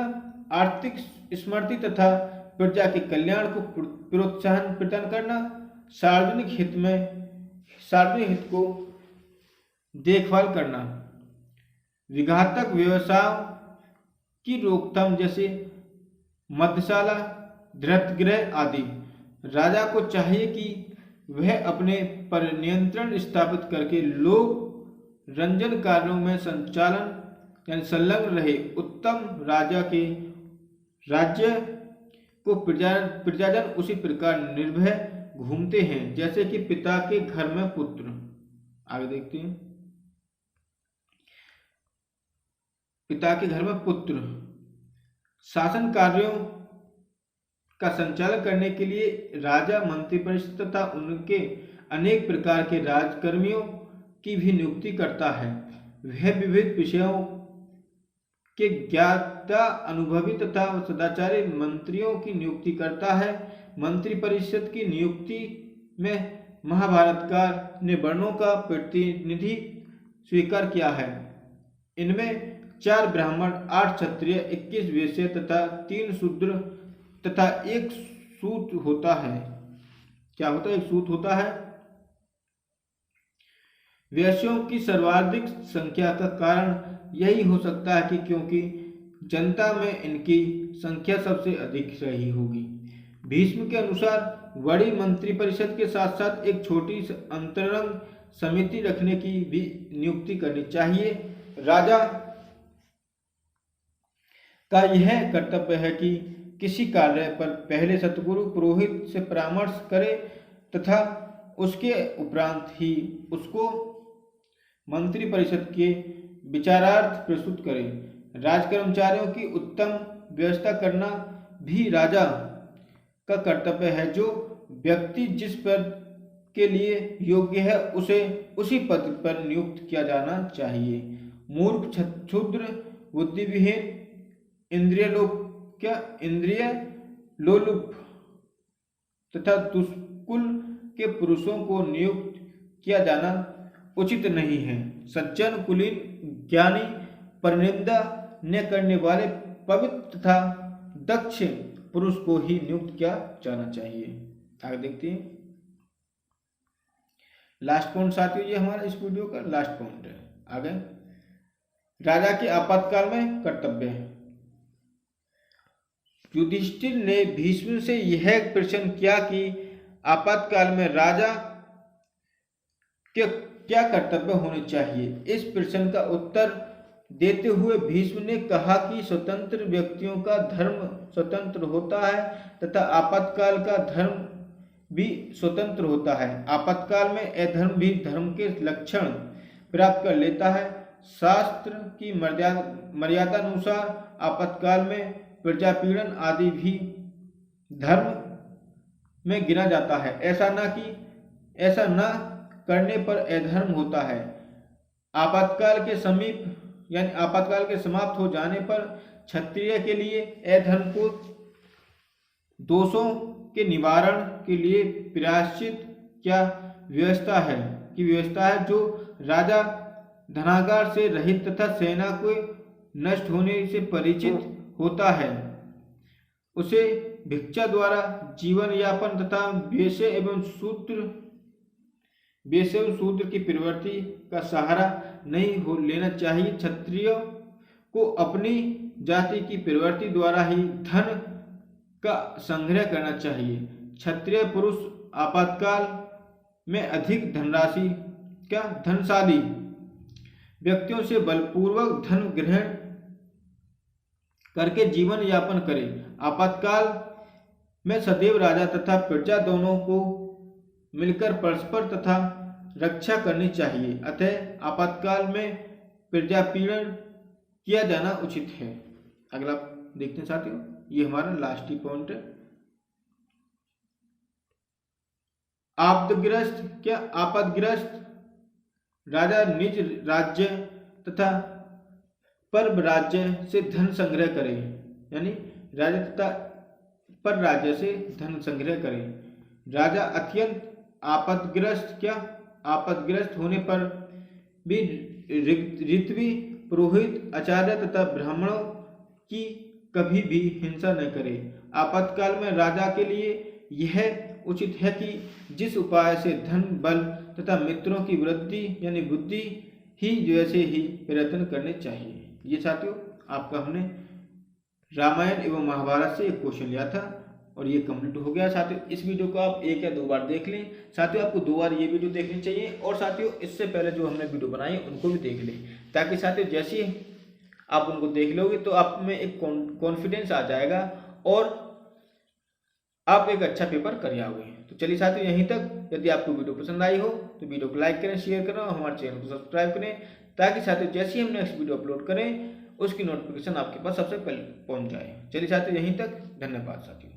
आर्थिक स्मृति तथा प्रजा के कल्याण को प्रोत्साहन प्रदान करना, सार्वजनिक हित को देखभाल करना, विघातक व्यवसायों की रोकथाम जैसे मध्यशाला, धृतगृह आदि। राजा को चाहिए कि वह अपने पर नियंत्रण स्थापित करके लोग रंजन कार्यों में संलग्न रहे। उत्तम राज्य को प्रजाजन उसी प्रकार निर्भय घूमते हैं जैसे कि पिता के घर में पुत्र। आगे देखते हैं, पिता के घर में पुत्र। शासन कार्यों का संचालन करने के लिए राजा मंत्रिपरिषद तथा उनके अनेक प्रकार के राजकर्मियों की भी नियुक्ति करता है। वह विविध विषयों के ज्ञाता, अनुभवी तथा सदाचारी मंत्रियों की नियुक्ति करता है। मंत्रिपरिषद की नियुक्ति में महाभारतकार ने वर्णों का प्रतिनिधि स्वीकार किया है। इनमें 4 ब्राह्मण, 8 क्षत्रिय, 21 वैश्य तथा 3 शूद्र तथा 1 सूत होता है। क्या होता है? 1 सूत होता है। वैश्यों की सर्वाधिक संख्या का कारण यही हो सकता है कि क्योंकि जनता में इनकी संख्या सबसे अधिक रही होगी। भीष्म के अनुसार बड़ी मंत्रिपरिषद के साथ साथ एक छोटी अंतरंग समिति रखने की भी नियुक्ति करनी चाहिए। राजा का यह कर्तव्य है कि किसी कार्य पर पहले सतगुरु पुरोहित से परामर्श करे तथा उसके उपरांत ही उसको मंत्रिपरिषद के विचारार्थ प्रस्तुत करे। राजकर्मचारियों की उत्तम व्यवस्था करना भी राजा का कर्तव्य है। जो व्यक्ति जिस पद के लिए योग्य है उसे उसी पद पर नियुक्त किया जाना चाहिए। मूर्ख, क्षुद्र, बुद्धिविहीन, इंद्रिय लोलुप तथा दुष्कुल के पुरुषों को नियुक्त किया जाना उचित नहीं है। सज्जन, कुलीन, ज्ञानी, परनिंदा न करने वाले पवित्र तथा दक्ष पुरुष को ही नियुक्त किया जाना चाहिए। आगे देखते हैं, लास्ट पॉइंट साथियों, ये हमारा इस वीडियो का लास्ट पॉइंट है। आगे, राजा के आपातकाल में कर्तव्य है। युधिष्ठिर ने भीष्म से यह प्रश्न किया कि आपातकाल में राजा के क्या कर्तव्य होने चाहिए। इस प्रश्न का उत्तर देते हुए भीष्म ने कहा कि स्वतंत्र व्यक्तियों का धर्म स्वतंत्र होता है तथा आपातकाल का धर्म भी स्वतंत्र होता है। आपातकाल में अधर्म भी धर्म के लक्षण प्राप्त कर लेता है। शास्त्र की मर्यादानुसार आपातकाल में प्रजापीड़न आदि भी धर्म में गिना जाता है। ऐसा न करने पर अधर्म होता है। आपातकाल के समाप्त हो जाने पर क्षत्रिय के लिए अधर्म को दोषों के निवारण के लिए प्रायश्चित व्यवस्था है जो राजा धनागार से रहित तथा सेना को नष्ट होने से परिचित होता है उसे भिक्षा द्वारा जीवन यापन तथा वेश्य एवं शूद्र की प्रवृत्ति का सहारा नहीं लेना चाहिए। क्षत्रियों को अपनी जाति की प्रवृत्ति द्वारा ही धन का संग्रह करना चाहिए। क्षत्रिय पुरुष आपातकाल में अधिक धनशाली व्यक्तियों से बलपूर्वक धन ग्रहण करके जीवन यापन करें। आपातकाल में सदैव राजा तथा प्रजा दोनों को मिलकर परस्पर तथा रक्षा करनी चाहिए। अतः आपातकाल में प्रजापीड़न किया जाना उचित है। अगला देखते हैं साथियों, ये हमारा लास्ट ही पॉइंट है। आपदग्रस्त राजा निज राज्य तथा पर राज्य से धन संग्रह करे, यानी राजा तथा पर राज्य से धन संग्रह करे। राजा अत्यंत आपदग्रस्त होने पर भी ऋत्वी, पुरोहित, आचार्य तथा ब्राह्मणों की कभी भी हिंसा न करे। आपातकाल में राजा के लिए यह उचित है कि जिस उपाय से धन, बल तथा मित्रों की वृद्धि यानी बुद्धि ही जैसे ही प्रयत्न करने चाहिए। ये साथियों आपका हमने रामायण एवं महाभारत से एक क्वेश्चन लिया था और ये कंप्लीट हो गया। साथियों इस वीडियो को आप 1 या 2 बार देख लें। साथियों आपको 2 बार ये वीडियो देखनी चाहिए और साथियों इससे पहले जो हमने वीडियो बनाई उनको भी देख लें, ताकि साथियों जैसे ही आप उनको देख लोगे तो आप में एक कॉन्फिडेंस आ जाएगा और आप एक अच्छा पेपर कर जाओगे। तो चलिए साथियों यहीं तक। यदि आपको वीडियो पसंद आई हो तो वीडियो को लाइक करें, शेयर करें और हमारे चैनल को सब्सक्राइब करें, ताकि साथियों जैसे ही हम नेक्स्ट वीडियो अपलोड करें उसकी नोटिफिकेशन आपके पास सबसे पहले पहुंच जाए। चलिए साथियों यहीं तक, धन्यवाद साथियों।